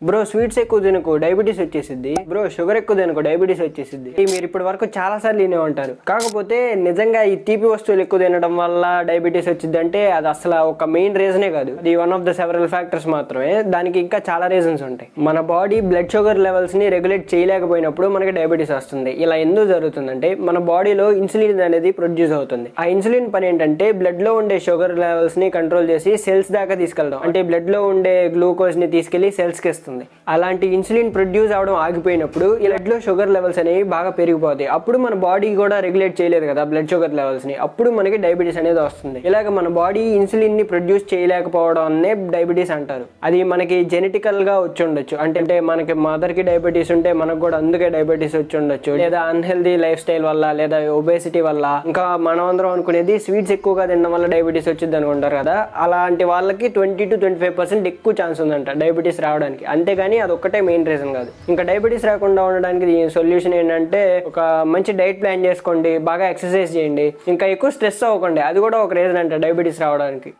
Bro sweets ఎక్కువ తినకు diabetes వచ్చేసిద్ది. Bro sugar ఎక్కువ తినకు డయాబెటీస్ వచ్చేసిద్ది. మీరు ఇప్పటి వరకు చాలా సార్లు వినే ఉంటారు. కాకపోతే నిజంగా ఈ తీపి వస్తువులు ఎక్కువ తినడం వల్ల డయాబెటీస్ వచ్చింది అంటే అది అసలు ఒక మెయిన్ రీజనే కాదు. అది one of the several factors మాత్రమే. దానికి ఇంకా చాలా రీజన్స్ ఉంటాయి. మన బాడీ బ్లడ్ షుగర్ లెవెల్స్ ని రెగ్యులేట్ చేయలేకపోయినప్పుడు మనకి డయాబెటీస్ వస్తుంది. ఇలా ఎందుకు జరుగుతుందంటే మన బాడీలో ఇన్సులిన్ అనేది ప్రొడ్యూస్ అవుతుంది. ఆ ఇన్సులిన్ పని ఏంటంటే బ్లడ్ లో ఉండే షుగర్ లెవెల్స్ ని కంట్రోల్ చేసి సెల్స్ దాకా తీసుకెళ్తాం. అంటే బ్లడ్ లో ఉండే గ్లూకోజ్ ని తీసుకెళ్లి సెల్స్ కి ఇస్తుంది. అలాంటి ఇన్సులిన్ ప్రొడ్యూస్ అవడం ఆగిపోయినప్పుడు ఈ బ్లడ్ లో షుగర్ లెవెల్స్ అనేవి బాగా పెరిగిపోతాయి. అప్పుడు మన బాడీ కూడా రెగ్యులేట్ చేయలేదు కదా బ్లడ్ షుగర్ లెవెల్స్ ని. అప్పుడు మనకి డయాబెటీస్ అనేది వస్తుంది. ఇలాగ మన బాడీ ఇన్సులిన్ ని ప్రొడ్యూస్ చేయలేకపోవడం డయాబెటీస్ అంటారు. అది మనకి జెనెటికల్ గా వచ్చి ఉండొచ్చు. అంటే మనకి మదర్ కి డయాబెటీస్ ఉంటే మనకు కూడా అందుకే డయాబెటీస్ వచ్చి ఉండొచ్చు. లేదా అన్హెల్దీ లైఫ్ స్టైల్ వల్ల, లేదా ఒబేసిటీ వల్ల. ఇంకా మనం అందరం అనుకునేది స్వీట్స్ ఎక్కువగా తినడం వల్ల డయాబెటీస్ వచ్చింది అనుకుంటారు కదా. అలాంటి వాళ్ళకి 20 to 25% ఎక్కువ ఛాన్స్ ఉందంట డయాబెటీస్ రావడానికి. అంతేగాని అది ఒక్కటే మెయిన్ రీజన్ కాదు. ఇంకా డయాబెటీస్ రాకుండా ఉండడానికి సొల్యూషన్ ఏంటంటే ఒక మంచి డైట్ ప్లాన్ చేసుకోండి, బాగా ఎక్సర్సైజ్ చేయండి, ఇంకా ఎక్కువ స్ట్రెస్ అవ్వకండి. అది కూడా ఒక రీజన్ అంట డయాబెటీస్ రావడానికి.